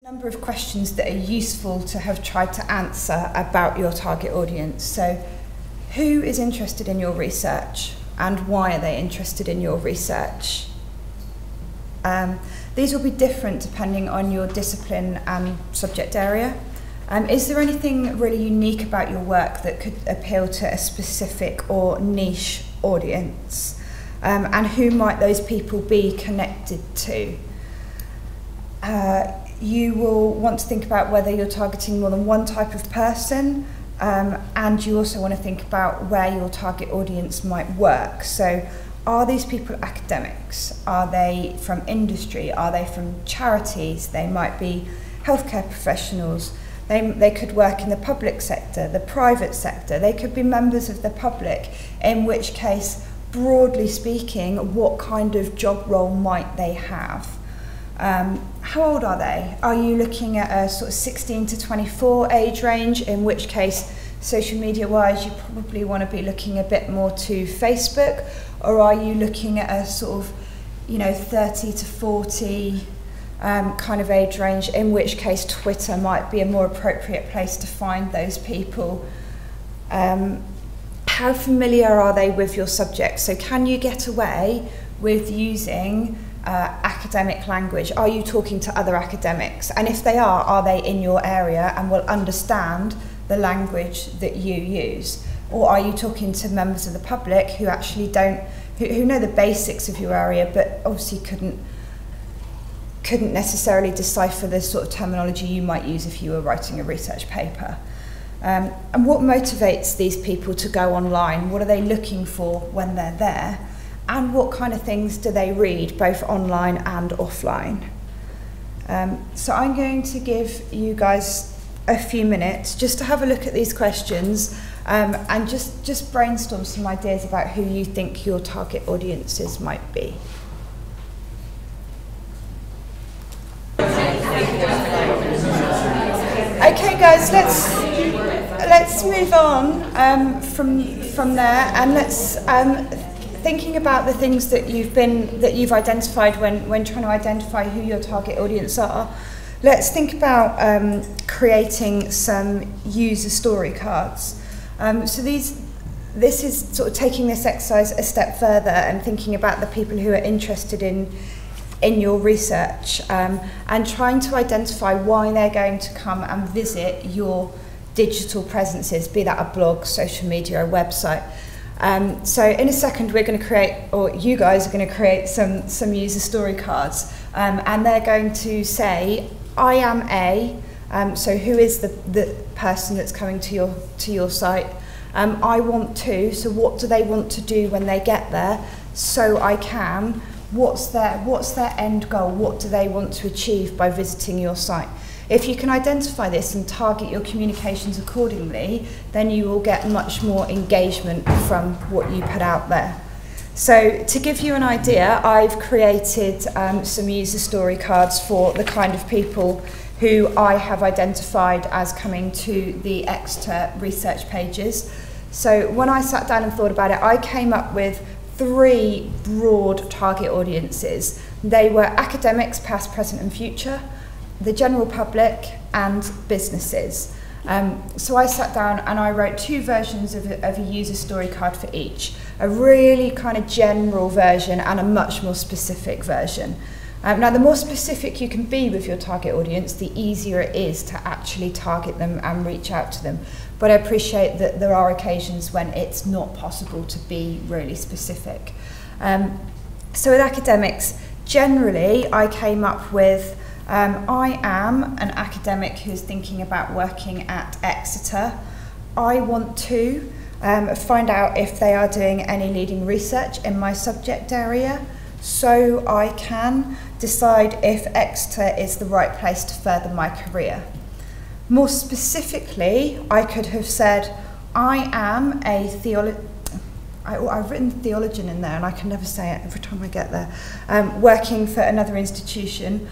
Number of questions that are useful to have tried to answer about your target audience. So, who is interested in your research and why are they interested in your research? These will be different depending on your discipline and subject area. Is there anything really unique about your work that could appeal to a specific or niche audience? And who might those people be connected to? You will want to think about whether you're targeting more than one type of person, and you also want to think about where your target audience might work. So, are these people academics? Are they from industry? Are they from charities? They might be healthcare professionals. They could work in the public sector, the private sector. They could be members of the public, in which case, broadly speaking, what kind of job role might they have? How old are they? Are you looking at a sort of 16 to 24 age range, in which case, social media wise, you probably want to be looking a bit more to Facebook, or are you looking at a sort of, 30 to 40 kind of age range, in which case Twitter might be a more appropriate place to find those people? How familiar are they with your subject? So can you get away with using academic language? Are you talking to other academics? And if they are they in your area and will understand the language that you use? Or are you talking to members of the public who actually who know the basics of your area, but obviously couldn't necessarily decipher the sort of terminology you might use if you were writing a research paper? And what motivates these people to go online? What are they looking for when they're there? And what kind of things do they read, both online and offline? So I'm going to give you guys a few minutes just to have a look at these questions and just brainstorm some ideas about who you think your target audiences might be. Okay, guys, let's move on from there, and let's thinking about the things that you've identified when trying to identify who your target audience are. Let's think about creating some user story cards. So this is sort of taking this exercise a step further and thinking about the people who are interested in your research, and trying to identify why they're going to come and visit your digital presences, be that a blog, social media, a website. So in a second we're going to create, or you guys are going to create some user story cards, and they're going to say, I am A, so who is the person that's coming to your site? I want to, so what do they want to do when they get there? So I can. What's their end goal? What do they want to achieve by visiting your site? If you can identify this and target your communications accordingly, then you will get much more engagement from what you put out there. So to give you an idea, I've created some user story cards for the kind of people who I have identified as coming to the Exeter research pages. So when I sat down and thought about it, I came up with 3 broad target audiences. They were academics, past, present and future, the general public and businesses. So I sat down and I wrote 2 versions of a user story card for each, a really kind of general version and a much more specific version. Now the more specific you can be with your target audience, the easier it is to actually target them and reach out to them. But I appreciate that there are occasions when it's not possible to be really specific. So with academics, generally I came up with I am an academic who's thinking about working at Exeter. I want to find out if they are doing any leading research in my subject area, so I can decide if Exeter is the right place to further my career. More specifically, I could have said, I am a theologian. I've written theologian in there and I can never say it every time I get there. Working for another institution.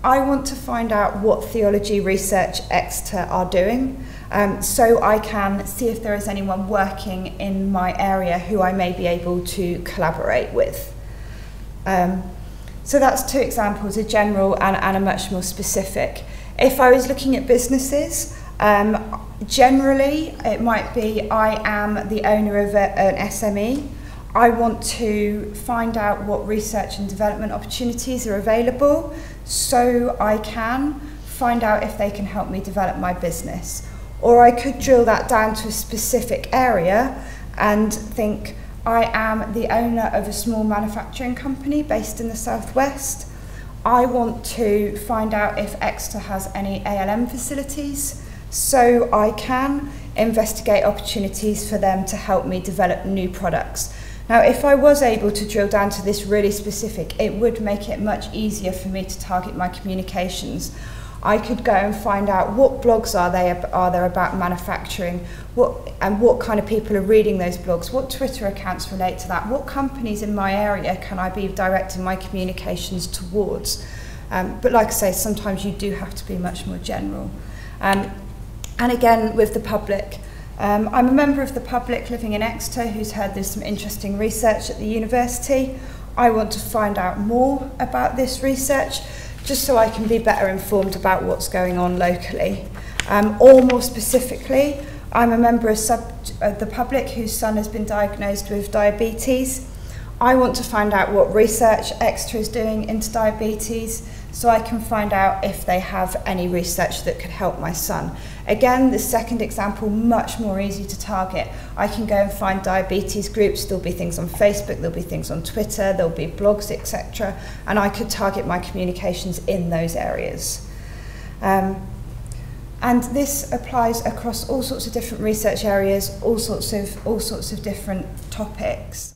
I want to find out what theology research Exeter are doing, so I can see if there is anyone working in my area who I may be able to collaborate with. So that's 2 examples, a general and a much more specific. If I was looking at businesses, generally it might be I am the owner of an SME. I want to find out what research and development opportunities are available so I can find out if they can help me develop my business. Or I could drill that down to a specific area and think, I am the owner of a small manufacturing company based in the southwest. I want to find out if Exeter has any ALM facilities so I can investigate opportunities for them to help me develop new products. Now, if I was able to drill down to this really specific, it would make it much easier for me to target my communications. I could go and find out what blogs are there about manufacturing, what kind of people are reading those blogs, what Twitter accounts relate to that, what companies in my area can I be directing my communications towards. But like I say, sometimes you do have to be much more general. And again, with the public, I'm a member of the public living in Exeter who's heard there's some interesting research at the university. I want to find out more about this research, just so I can be better informed about what's going on locally. Or more specifically, I'm a member of the public whose son has been diagnosed with diabetes. I want to find out what research Exeter is doing into diabetes so I can find out if they have any research that could help my son. Again, the second example, much more easy to target. I can go and find diabetes groups, there'll be things on Facebook, there'll be things on Twitter, there'll be blogs, etc. And I could target my communications in those areas. And this applies across all sorts of different research areas, all sorts of different topics.